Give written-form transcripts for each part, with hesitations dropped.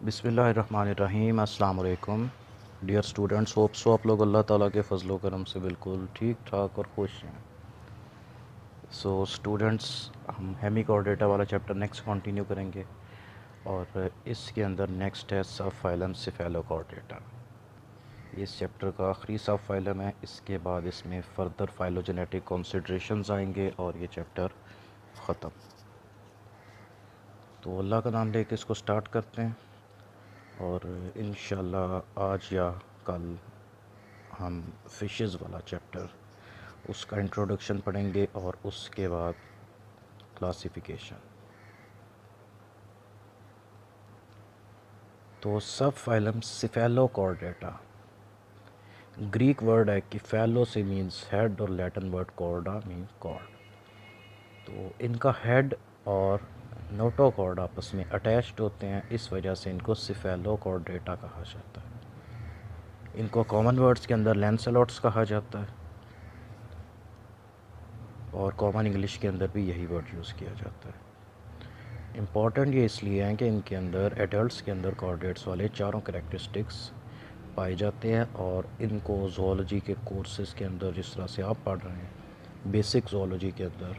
बिस्मिल्लाहिर्रहमानिर्रहीम। अस्सलाम वालेकुम डियर स्टूडेंट्स। होप सो आप लोग अल्लाह ताला के फ़ज़ल व करम से बिल्कुल ठीक ठाक और खुश हैं। सो स्टूडेंट्स, हम हेमिकोऑर्डिनेटा वाला चैप्टर नेक्स्ट कंटिन्यू करेंगे और इसके अंदर नेक्स्ट है सब फाइलम सेफेलोकोऑर्डिनेटा। इस चैप्टर का आखिरी सब फाइलम है। इसके बाद इसमें फ़र्दर फाइलोजेनेटिक कंसिडरेशंस आएंगे और ये चैप्टर ख़त्म। तो अल्लाह का नाम लेके इसको स्टार्ट करते हैं और इंशाल्लाह आज या कल हम फ़िशेस वाला चैप्टर उसका इंट्रोडक्शन पढ़ेंगे और उसके बाद क्लासिफिकेशन। तो सब फाइलम सेफेलोकोऑर्डिनेटा ग्रीक वर्ड है कि फेलो से मीन्स हेड और Latin word chorda means cord. तो इनका हेड और नोटोकॉर्ड आपस में अटैच्ड होते हैं, इस वजह से इनको सेफेलोकोऑर्डिनेटा कहा जाता है। इनको कॉमन वर्ड्स के अंदर लैंसेलॉट्स कहा जाता है और कॉमन इंग्लिश के अंदर भी यही वर्ड यूज़ किया जाता है। इम्पॉर्टेंट ये इसलिए हैं कि इनके अंदर एडल्ट्स के अंदर कोऑर्डिनेट्स वाले चारों कैरेक्टरिस्टिक्स पाए जाते हैं और इनको ज़ूलॉजी के कोर्सेज़ के अंदर, जिस तरह से आप पढ़ रहे हैं बेसिक ज़ूलॉजी के अंदर,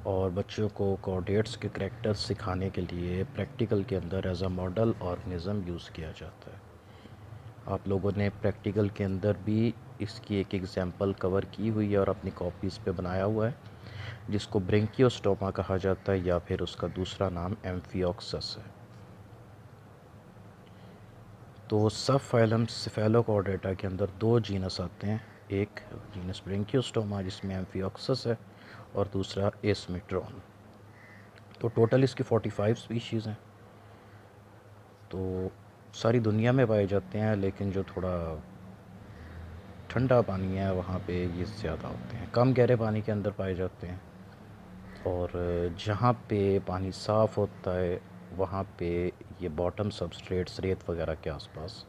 और बच्चों को कोऑर्डिनेट्स के करैक्टर्स सिखाने के लिए प्रैक्टिकल के अंदर as a model organism use किया जाता है। आप लोगों ने प्रैक्टिकल के अंदर भी इसकी एक एग्ज़ाम्पल कवर की हुई है और अपनी कॉपीज़ पे बनाया हुआ है, जिसको ब्रेंकियोस्टोमा कहा जाता है या फिर उसका दूसरा नाम एम्फियोक्सस है। तो सब फाइलम सेफेलोकोऑर्डिनेटा के अंदर दो जीनस आते हैं, एक जीनस ब्रेंकियोस्टोमा जिसमें एम्फियोक्सस है और दूसरा एस्मेट्रॉन। तो टोटल इसकी 45 स्पीशीज़ हैं। तो सारी दुनिया में पाए जाते हैं, लेकिन जो थोड़ा ठंडा पानी है वहाँ पे ये ज़्यादा होते हैं, कम गहरे पानी के अंदर पाए जाते हैं। और जहाँ पे पानी साफ़ होता है वहाँ पे ये बॉटम सबस्ट्रेट्स रेत वगैरह के आसपास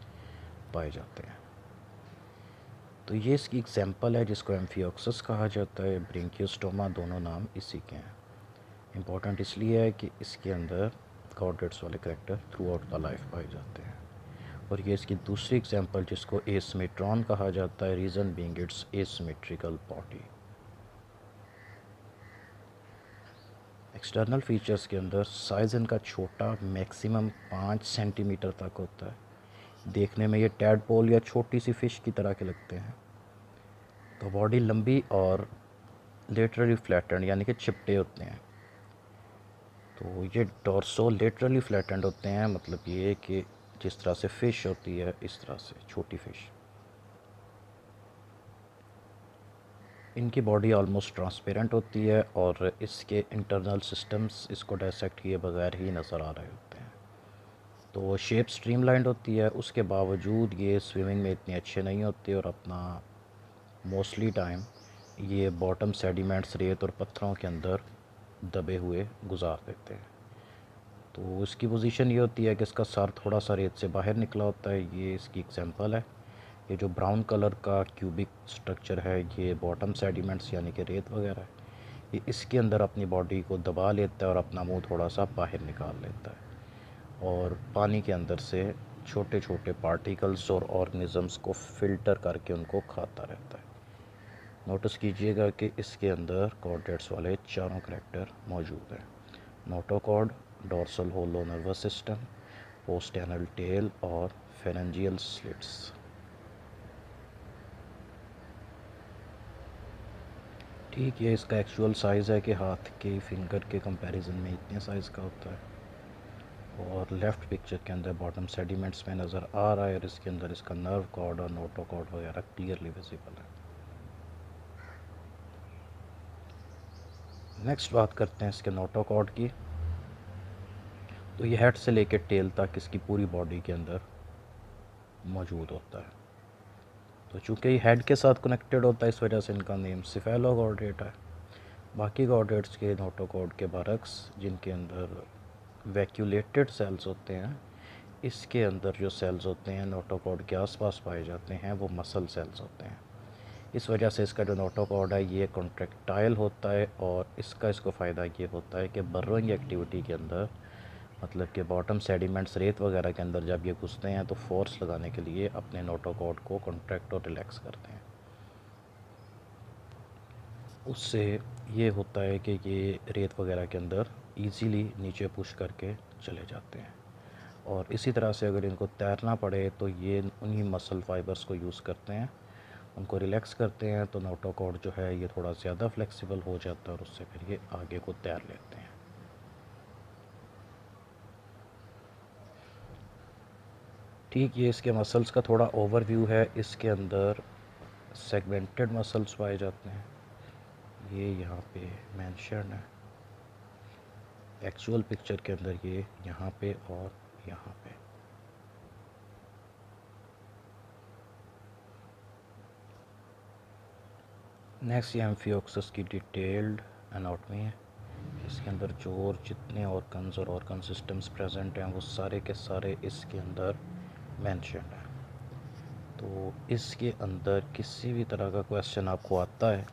पाए जाते हैं। तो ये इसकी एग्जांपल है जिसको एम्फियोक्सस कहा जाता है, ब्रेंकियोस्टोमा, दोनों नाम इसी के हैं। इम्पॉर्टेंट इसलिए है कि इसके अंदर कोऑर्डिनेट्स वाले character through out the life पाए जाते हैं। और ये इसकी दूसरी एग्जांपल जिसको एसिमेट्रॉन कहा जाता है, reason being it's asymmetrical body. External features के अंदर साइज़ इनका छोटा, मैक्सिमम 5 सेंटीमीटर तक होता है। देखने में ये टैडपोल या छोटी सी फ़िश की तरह के लगते हैं। तो बॉडी लंबी और लेटरली फ्लैटेंड यानी कि चिपटे होते हैं। तो ये डॉर्सो लेटरली फ्लैटेंड होते हैं, मतलब ये कि जिस तरह से फ़िश होती है इस तरह से छोटी फ़िश। इनकी बॉडी ऑलमोस्ट ट्रांसपेरेंट होती है और इसके इंटरनल सिस्टम्स इसको डायसेक्ट किए बगैर ही नज़र आ रहे होते हैं। तो शेप स्ट्रीमलाइंड होती है, उसके बावजूद ये स्विमिंग में इतने अच्छे नहीं होते और अपना मोस्टली टाइम ये बॉटम सेडिमेंट्स, रेत और पत्थरों के अंदर दबे हुए गुजार देते हैं। तो इसकी पोजीशन ये होती है कि इसका सर थोड़ा सा रेत से बाहर निकला होता है, ये इसकी एग्जांपल है। ये जो ब्राउन कलर का क्यूबिक स्ट्रक्चर है ये बॉटम सेडिमेंट्स यानी कि रेत वगैरह है, ये इसके अंदर अपनी बॉडी को दबा लेता है और अपना मुंह थोड़ा सा बाहर निकाल लेता है और पानी के अंदर से छोटे छोटे पार्टिकल्स और ऑर्गेनिज़म्स को फ़िल्टर करके उनको खाता रहता है। नोटिस कीजिएगा कि इसके अंदर कोऑर्डिनेट्स वाले चारों करैक्टर मौजूद हैं, notochord, dorsal hollow nervous system, postanal tail और फेरेंजियल स्लिट्स। ठीक है, इसका एक्चुअल साइज़ है कि हाथ के फिंगर के कंपैरिजन में इतने साइज़ का होता है। और लेफ़्ट पिक्चर के अंदर बॉटम सेडिमेंट्स में नज़र आ रहा है और इसके अंदर इसका नर्व कॉर्ड और नोटोकॉर्ड वगैरह क्लियरली विजिबल है। नेक्स्ट बात करते हैं इसके नोटोकॉर्ड की। तो ये हेड से लेकर टेल तक इसकी पूरी बॉडी के अंदर मौजूद होता है। तो चूँकि ये हेड के साथ कनेक्टेड होता है इस वजह से इनका नेम सेफेलोकोऑर्डिनेटा है। बाकी कोऑर्डिनेट्स के नोटोकॉर्ड के बरक्स, जिनके अंदर वैक्यूलेटेड सेल्स होते हैं, इसके अंदर जो सेल्स होते हैं नोटोकॉर्ड के आसपास पाए जाते हैं वो मसल सेल्स होते हैं। इस वजह से इसका जो नोटोकॉर्ड है ये कॉन्ट्रैक्टाइल होता है और इसको फ़ायदा ये होता है कि बर्रोइंग एक्टिविटी के अंदर मतलब कि बॉटम सेडिमेंट्स रेत वगैरह के अंदर जब ये घुसते हैं तो फोर्स लगाने के लिए अपने नोटोकॉर्ड को कॉन्ट्रैक्ट और रिलैक्स करते हैं। उससे ये होता है कि ये रेत वगैरह के अंदर इजीली नीचे पुश करके चले जाते हैं। और इसी तरह से अगर इनको तैरना पड़े तो ये उन्हीं मसल फाइबर्स को यूज़ करते हैं, उनको रिलैक्स करते हैं, तो नोटोकॉर्ड जो है ये थोड़ा ज़्यादा फ्लेक्सिबल हो जाता है और उससे फिर ये आगे को तैर लेते हैं। ठीक, ये इसके मसल्स का थोड़ा ओवरव्यू है। इसके अंदर सेगमेंटेड मसल्स पाए जाते हैं, ये यहाँ पे मेंशन है। एक्चुअल पिक्चर के अंदर ये यहाँ पे और यहाँ पे। नेक्स्ट ये एम्फियोक्सस की डिटेल्ड एनाटॉमी है। इसके अंदर जो और जितने ऑर्गन्स और ऑर्गन सिस्टम्स प्रेजेंट हैं वो सारे के सारे इसके अंदर मेंशन है। तो इसके अंदर किसी भी तरह का क्वेश्चन आपको आता है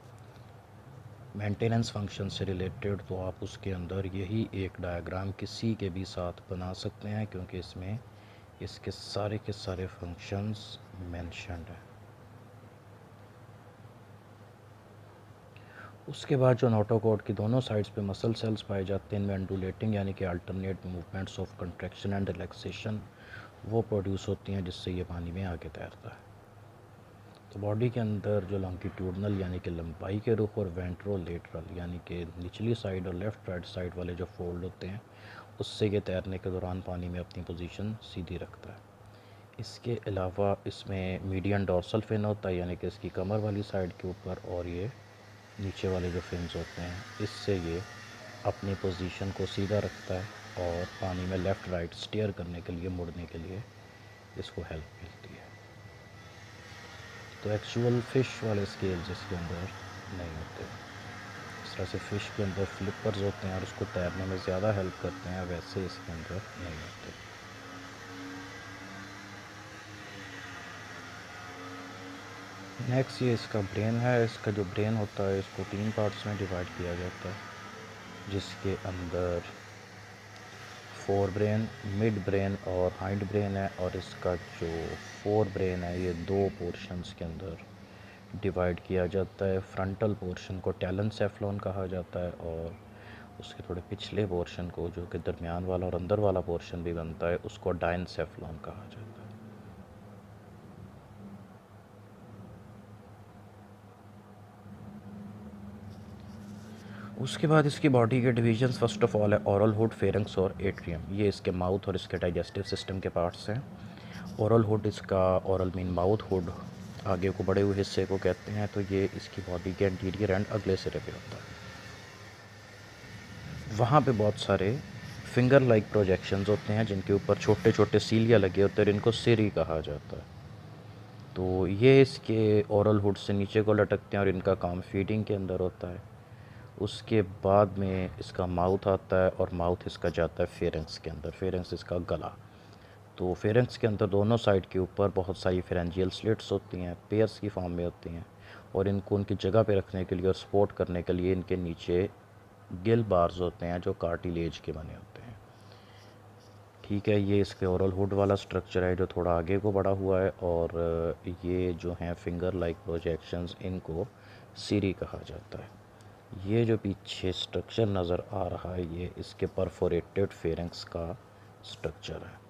मेंटेनेंस फंक्शन से रिलेटेड, तो आप उसके अंदर यही एक डायग्राम किसी के भी साथ बना सकते हैं, क्योंकि इसमें इसके सारे के सारे फंक्शंस मेंशन्ड हैं। उसके बाद जो नोटोकॉर्ड की दोनों साइड्स पे मसल सेल्स पाए जाते हैं, इनमें अंडुलेटिंग यानी कि alternate movements of contraction and relaxation वो प्रोड्यूस होती हैं, जिससे ये पानी में आगे तैरता है। तो बॉडी के अंदर जो लॉन्गिट्यूडनल यानी कि लंबाई के रुख और वेंट्रोलेटरल यानी कि निचली साइड और लेफ़्ट राइट साइड वाले जो फोल्ड होते हैं, उससे ये तैरने के दौरान पानी में अपनी पोजीशन सीधी रखता है। इसके अलावा इसमें मीडियन डॉर्सल फिन होता है, यानी कि इसकी कमर वाली साइड के ऊपर, और ये नीचे वाले जो फिन्स होते हैं, इससे ये अपनी पोजीशन को सीधा रखता है और पानी में लेफ़्ट राइट स्टीयर करने के लिए, मुड़ने के लिए इसको हेल्प मिलती है। तो एक्चुअल फ़िश वाले स्केल्स इसके अंदर नहीं होते। इस तरह से फ़िश के अंदर फ्लिपर्स होते हैं और उसको तैरने में ज़्यादा हेल्प करते हैं, वैसे इसके अंदर नहीं होते। नेक्स्ट ये इसका ब्रेन है। इसका जो ब्रेन होता है इसको 3 पार्ट्स में डिवाइड किया जाता है, जिसके अंदर फोर ब्रेन, मिड ब्रेन और हाइंड ब्रेन है। और इसका जो फोर ब्रेन है ये 2 पोर्शंस के अंदर डिवाइड किया जाता है। फ्रंटल पोर्शन को टैलेंसेफ्लॉन कहा जाता है और उसके थोड़े पिछले पोर्शन को, जो कि दरमियान वाला और अंदर वाला पोर्शन भी बनता है, उसको डाइनसेफ्लॉन कहा जाता है। उसके बाद इसकी बॉडी के डिविजन्स फर्स्ट ऑफ ऑल है ओरल हुड, फेरेंक्स और एट्रियम। ये इसके माउथ और इसके डाइजेस्टिव सिस्टम के पार्ट्स हैं। ओरल हुड इसका, ओरल मीन माउथ, हुड आगे को बढ़े हुए हिस्से को कहते हैं। तो ये इसकी बॉडी के एंटीरियर एंड अगले सिरे पे होता है। वहाँ पे बहुत सारे फिंगर लाइक प्रोजेक्शंस होते हैं, जिनके ऊपर छोटे छोटे सीलिया लगे होते हैं, इनको सिरी कहा जाता है। तो ये इसके ओरल हुड से नीचे को लटकते हैं और इनका काम फीडिंग के अंदर होता है। उसके बाद में इसका माउथ आता है और माउथ इसका जाता है फेरेंक्स के अंदर। फेरेंक्स इसका गला। तो फेरेंक्स के अंदर दोनों साइड के ऊपर बहुत सारी फेरेंजियल स्लिट्स होती हैं, पेयर्स की फॉर्म में होती हैं, और इनको उनकी जगह पे रखने के लिए और सपोर्ट करने के लिए इनके नीचे गिल बार्स होते हैं, जो कार्टिलेज के बने होते हैं। ठीक है, ये इसके ओरल हुड वाला स्ट्रक्चर है जो थोड़ा आगे को बढ़ा हुआ है। और ये जो हैं फिंगर लाइक प्रोजेक्शंस, इनको सीरी कहा जाता है। ये जो पीछे स्ट्रक्चर नज़र आ रहा है ये इसके परफोरेटेड फेरेंक्स का स्ट्रक्चर है।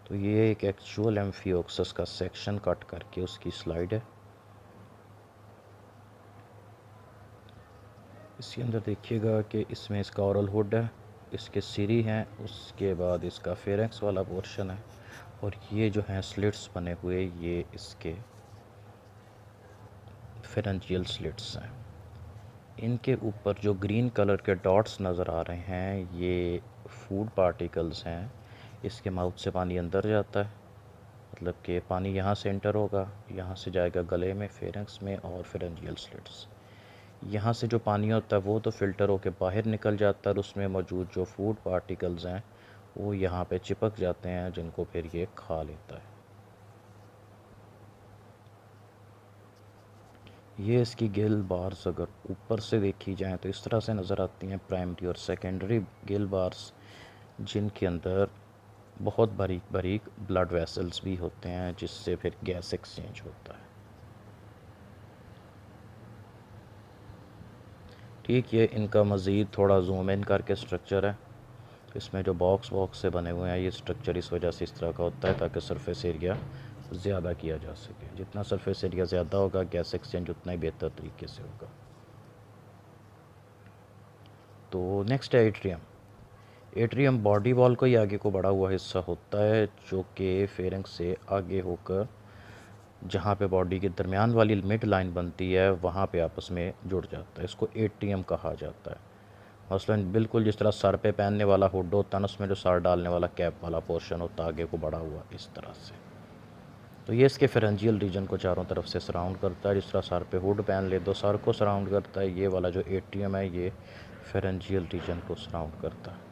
तो ये एक एक्चुअल एम्फियोक्सस का सेक्शन कट करके उसकी स्लाइड है। इसके अंदर देखिएगा कि इसमें इसका ओरल हुड है, इसके सीरी हैं, उसके बाद इसका फेरेंक्स वाला पोर्शन है, और ये जो हैं स्लिट्स बने हुए ये इसके फेरेंजियल स्लिट्स हैं। इनके ऊपर जो ग्रीन कलर के डॉट्स नज़र आ रहे हैं ये फूड पार्टिकल्स हैं। इसके माउथ से पानी अंदर जाता है, मतलब कि पानी यहाँ से एंटर होगा, यहाँ से जाएगा गले में, फेरेंक्स में और फेरेंजियल स्लिट्स। यहाँ से जो पानी होता है वो तो फ़िल्टर होकर बाहर निकल जाता है और उसमें मौजूद जो फूड पार्टिकल्स हैं वो यहाँ पे चिपक जाते हैं, जिनको फिर ये खा लेता है। ये इसकी गिल बार्स अगर ऊपर से देखी जाएँ तो इस तरह से नज़र आती हैं, प्राइमरी और सेकेंडरी गिल बार्स। जिनके अंदर बहुत बारीक बारीक ब्लड वेसल्स भी होते हैं, जिससे फिर गैस एक्सचेंज होता है। ठीक, ये इनका मज़ीद थोड़ा जूम इन करके स्ट्रक्चर है। इसमें जो बॉक्स बॉक्स से बने हुए हैं, ये स्ट्रक्चर इस वजह से इस तरह का होता है ताकि सरफेस एरिया ज़्यादा किया जा सके। जितना सरफेस एरिया ज़्यादा होगा, गैस एक्सचेंज उतना ही बेहतर तरीके से होगा। तो नेक्स्ट है एट्रियम। एट्रियम बॉडी वॉल का ही आगे को बढ़ा हुआ हिस्सा होता है, जो कि फेरेंक्स से आगे होकर जहाँ पे बॉडी के दरमियान वाली मिड लाइन बनती है, वहाँ पे आपस में जुड़ जाता है। इसको एट्रियम कहा जाता है। मसलन बिल्कुल जिस तरह सर पे पहनने वाला हुड होता है ना, उसमें जो सर डालने वाला कैप वाला पोर्शन होता है आगे को बढ़ा हुआ इस तरह से, तो ये इसके फेरेंजियल रीजन को चारों तरफ से सराउंड करता है। जिस तरह सर पे हुड पहन ले तो सर को सराउंड करता है, ये वाला जो एट्रियम है ये फेरेंजियल रीजन को सराउंड करता है।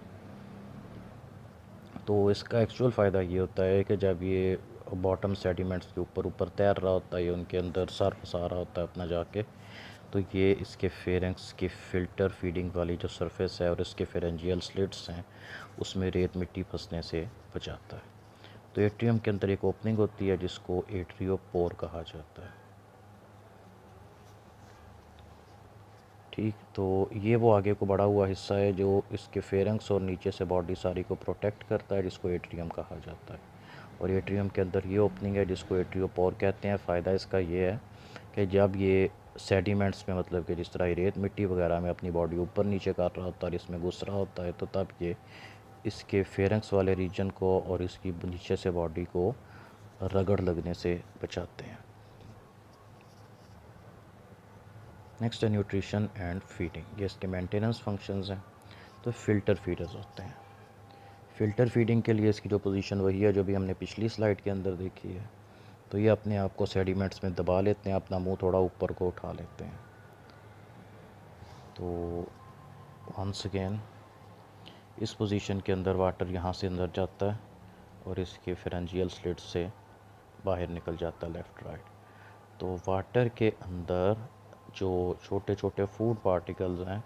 तो इसका एक्चुअल फ़ायदा ये होता है कि जब ये बॉटम सेडिमेंट्स के ऊपर ऊपर तैर रहा होता है, ये उनके अंदर सर फंसा रहा होता है अपना जाके, तो ये इसके फेरेंक्स की फ़िल्टर फीडिंग वाली जो सरफेस है और इसके फेरेंजियल स्लिट्स हैं, उसमें रेत मिट्टी फंसने से बचाता है। तो एट्रियम के अंदर एक ओपनिंग होती है जिसको एट्रियोपोर कहा जाता है। ठीक, तो ये वो आगे को बढ़ा हुआ हिस्सा है जो इसके फेरेंक्स और नीचे से बॉडी सारी को प्रोटेक्ट करता है, जिसको एट्रियम कहा जाता है। और एट्रियम के अंदर ये ओपनिंग है जिसको एट्रियोपोर कहते हैं। फ़ायदा इसका ये है कि जब ये सेडिमेंट्स में, मतलब कि जिस तरह ये रेत मिट्टी वगैरह में अपनी बॉडी ऊपर नीचे कर रहा होता है और इसमें घुस रहा होता है, तो तब ये इसके फेरेंक्स वाले रीजन को और इसकी नीचे से बॉडी को रगड़ लगने से बचाते हैं। नेक्स्ट है न्यूट्रिशन एंड फीडिंग। ये इसके मेंटेनेंस फंक्शंस हैं। तो फ़िल्टर फीडर्स होते हैं। फ़िल्टर फीडिंग के लिए इसकी जो पोजीशन वही है जो भी हमने पिछली स्लाइड के अंदर देखी है। तो ये अपने आप को सेडिमेंट्स में दबा लेते हैं, अपना मुंह थोड़ा ऊपर को उठा लेते हैं। तो वंस अगेन इस पोजीशन के अंदर वाटर यहाँ से अंदर जाता है और इसके फेरेंजियल स्लिट से बाहर निकल जाता है लेफ़्ट राइट। तो वाटर के अंदर जो छोटे छोटे फूड पार्टिकल्स हैं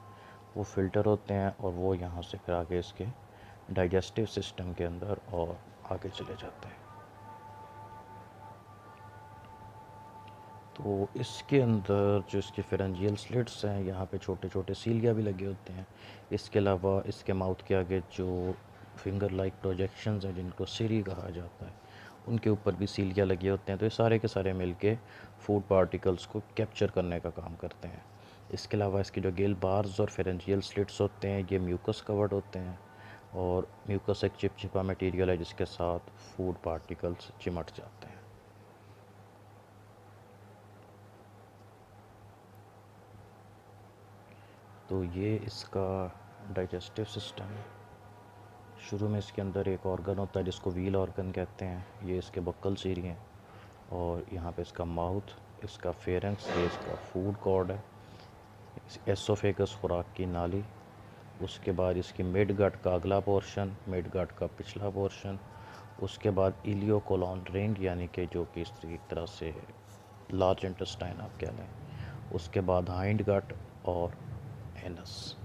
वो फ़िल्टर होते हैं और वो यहाँ से फिर आगे इसके डाइजेस्टिव सिस्टम के अंदर और आगे चले जाते हैं। तो इसके अंदर जो इसके फेरेंजियल स्लिट्स हैं, यहाँ पे छोटे छोटे सीलिया भी लगे होते हैं। इसके अलावा इसके माउथ के आगे जो फिंगर लाइक प्रोजेक्शंस हैं, जिनको सिरी कहा जाता है, उनके ऊपर भी सीलिया लगे होते हैं। तो ये सारे के सारे मिलके फूड पार्टिकल्स को कैप्चर करने का काम करते हैं। इसके अलावा इसके जो गिल बार्स और फेरेंजियल स्लिट्स होते हैं, ये म्यूकस कवर्ड होते हैं और म्यूकस एक चिपचिपा मटेरियल है जिसके साथ फूड पार्टिकल्स चिमट जाते हैं। तो ये इसका डाइजेस्टिव सिस्टम है। शुरू में इसके अंदर एक ऑर्गन होता है जिसको व्हील ऑर्गन कहते हैं। ये इसके बक्कल सीरी हैं और यहाँ पे इसका माउथ, इसका फेरेंक्स, ये इसका फूड कॉर्ड है, एसोफेगस खुराक की नाली, उसके बाद इसकी मिड गट का अगला पोर्शन, मिड गट का पिछला पोर्शन, उसके बाद इलियोकोलॉन रिंग यानी कि जो कि इस तरह से लार्ज इंटेस्टाइन आप कह लें, उसके बाद हाइंड गट और एनस।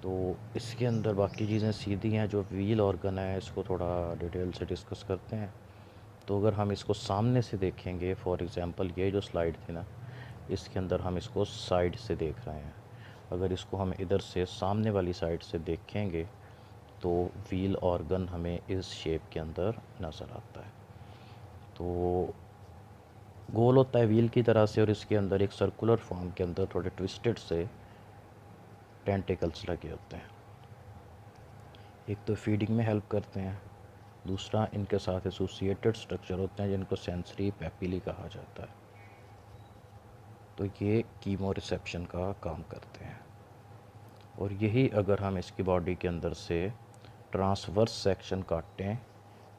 तो इसके अंदर बाकी चीज़ें सीधी हैं। जो व्हील ऑर्गन है इसको थोड़ा डिटेल से डिस्कस करते हैं। तो अगर हम इसको सामने से देखेंगे, फॉर एग्ज़ाम्पल ये जो स्लाइड थी ना, इसके अंदर हम इसको साइड से देख रहे हैं। अगर इसको हम इधर से सामने वाली साइड से देखेंगे तो व्हील ऑर्गन हमें इस शेप के अंदर नज़र आता है। तो गोल होता है व्हील की तरह से और इसके अंदर एक सर्कुलर फॉर्म के अंदर थोड़े ट्विस्टेड से टेंटिकल्स लगे होते हैं। एक तो फीडिंग में हेल्प करते हैं, दूसरा इनके साथ एसोसिएटेड स्ट्रक्चर होते हैं जिनको सेंसरी पैपिली कहा जाता है। तो ये कीमो रिसेप्शन का काम करते हैं। और यही अगर हम इसकी बॉडी के अंदर से ट्रांसवर्स सेक्शन काटें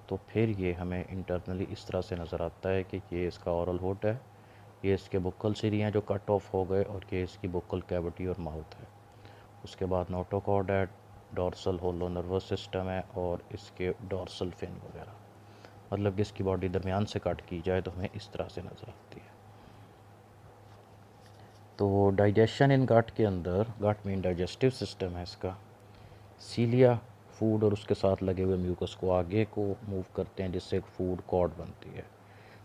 तो फिर ये हमें इंटरनली इस तरह से नज़र आता है कि ये इसका ओरल हुड है, ये इसके बुक्कल सीरी हैं जो कट ऑफ हो गए और ये इसकी बुक्कल कैविटी और माउथ है। उसके बाद नोटोकॉर्ड है, डॉर्सल होलो नर्वस सिस्टम है और इसके डॉर्सल फिन वगैरह। मतलब कि इसकी बॉडी दरमियान से कट की जाए तो हमें इस तरह से नज़र आती है। तो डाइजेशन इन गट के अंदर, गट मीन डाइजेस्टिव सिस्टम है इसका, सीलिया फूड और उसके साथ लगे हुए म्यूकस को आगे को मूव करते हैं, जिससे एक फूड कॉर्ड बनती है।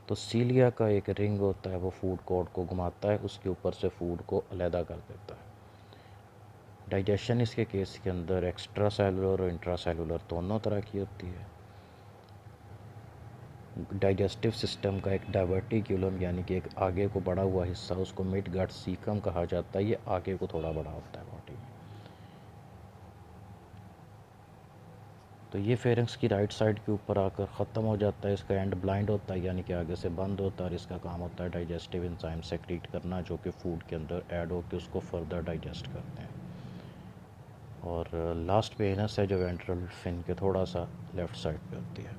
तो सीलिया का एक रिंग होता है, वो फूड कॉर्ड को घुमाता है, उसके ऊपर से फूड को अलहदा कर देता है। डाइजेशन इसके केस के अंदर एक्स्ट्रा सेलुलर और इंट्रा सेलुलर दोनों तरह की होती है। डाइजेस्टिव सिस्टम का एक डाइवर्टिक्यूलम यानी कि एक आगे को बढ़ा हुआ हिस्सा, उसको मिड गट सीकम कहा जाता है, ये आगे को थोड़ा बड़ा होता है बॉडी में। तो ये फेरिंग्स की राइट साइड के ऊपर आकर ख़त्म हो जाता है, इसका एंड ब्लाइंड होता है यानी कि आगे से बंद होता है, और इसका काम होता है डाइजेस्टिव एंजाइम सेक्रीट करना, जो कि फूड के अंदर ऐड होकर उसको फर्दर डाइजेस्ट करते हैं। और लास्ट पे एनस है जो वेंट्रल फिन के थोड़ा सा लेफ़्ट साइड पे होती है।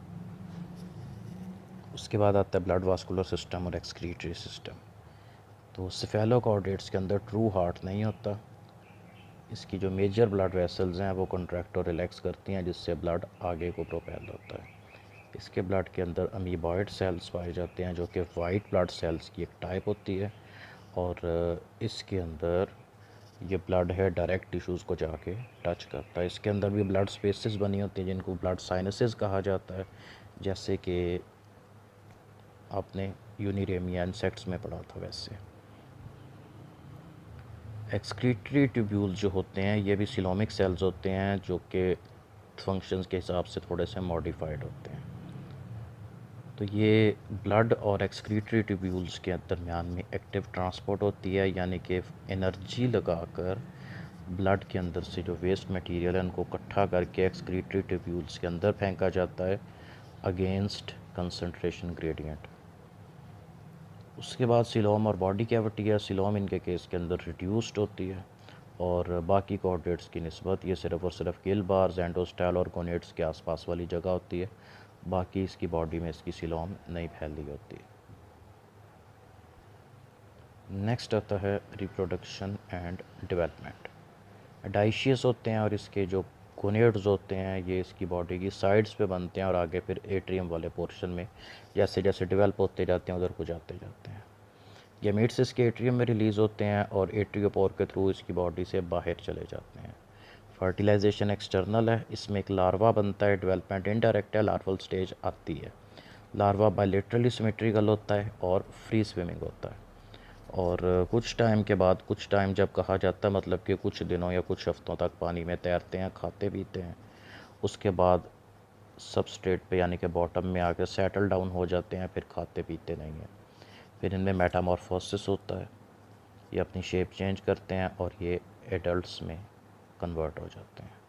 उसके बाद आता है ब्लड वास्कुलर सिस्टम और एक्सक्रीटरी सिस्टम। तो सेफेलोकॉर्डेट्स के अंदर ट्रू हार्ट नहीं होता, इसकी जो मेजर ब्लड वेसल्स हैं वो कॉन्ट्रैक्ट और रिलैक्स करती हैं, जिससे ब्लड आगे को प्रोपेल होता है। इसके ब्लड के अंदर अमीबॉइड सेल्स पाए जाते हैं, जो कि वाइट ब्लड सेल्स की एक टाइप होती है, और इसके अंदर ये ब्लड है डायरेक्ट टिश्यूज़ को जाके टच करता है। इसके अंदर भी ब्लड स्पेसेस बनी होती हैं जिनको ब्लड साइनसेस कहा जाता है, जैसे कि आपने यूनिरेमिया इंसेक्ट्स में पढ़ा था। वैसे एक्सक्रीटरी ट्यूब्यूल्स जो होते हैं ये भी सिलोमिक सेल्स होते हैं, जो कि फंक्शंस के हिसाब से थोड़े से मॉडिफाइड होते हैं। तो ये ब्लड और एक्सक्रीटरी ट्यूब्यूल्स के दरमियान में एक्टिव ट्रांसपोर्ट होती है, यानी कि एनर्जी लगाकर ब्लड के अंदर से जो वेस्ट मटेरियल है उनको इकट्ठा करके एक्सक्रीटरी ट्यूब्यूल्स के अंदर फेंका जाता है अगेंस्ट कंसंट्रेशन ग्रेडियंट। उसके बाद सिलोम और बॉडी कैविटी है। सिलोम इनके केस के अंदर रिड्यूस्ड होती है, और बाकी कोऑर्डिनेट्स की निस्बत ये सिर्फ़ और सिर्फ गिल बार्स, एंडोस्टेल और कोनेट्स के आसपास वाली जगह होती है। बाकी इसकी बॉडी में इसकी सिलोम नहीं फैली होती। नेक्स्ट आता है रिप्रोडक्शन एंड डेवलपमेंट। डाइशियस होते हैं, और इसके जो कोनेट्स होते हैं ये इसकी बॉडी की साइड्स पे बनते हैं, और आगे फिर एट्रियम वाले पोर्शन में जैसे जैसे डेवलप होते जाते हैं उधर को जाते जाते हैं। गैमीट्स इसके एट्रियम में रिलीज़ होते हैं और एट्रियोपोर के थ्रू इसकी बॉडी से बाहर चले जाते हैं। फर्टिलाइजेशन एक्सटर्नल है, इसमें एक लार्वा बनता है। डेवलपमेंट इनडायरेक्ट है, लार्वल स्टेज आती है। लार्वा बायलेटरली सिमेट्रिकल होता है और फ्री स्विमिंग होता है, और कुछ टाइम के बाद, कुछ टाइम जब कहा जाता है मतलब कि कुछ दिनों या कुछ हफ्तों तक पानी में तैरते हैं, खाते पीते हैं, उसके बाद सबस्ट्रेट पे यानी कि बॉटम में आकर सेटल डाउन हो जाते हैं, फिर खाते पीते नहीं हैं। फिर इनमें मेटामॉर्फोसिस होता है, ये अपनी शेप चेंज करते हैं और ये एडल्ट्स में कन्वर्ट हो जाते हैं।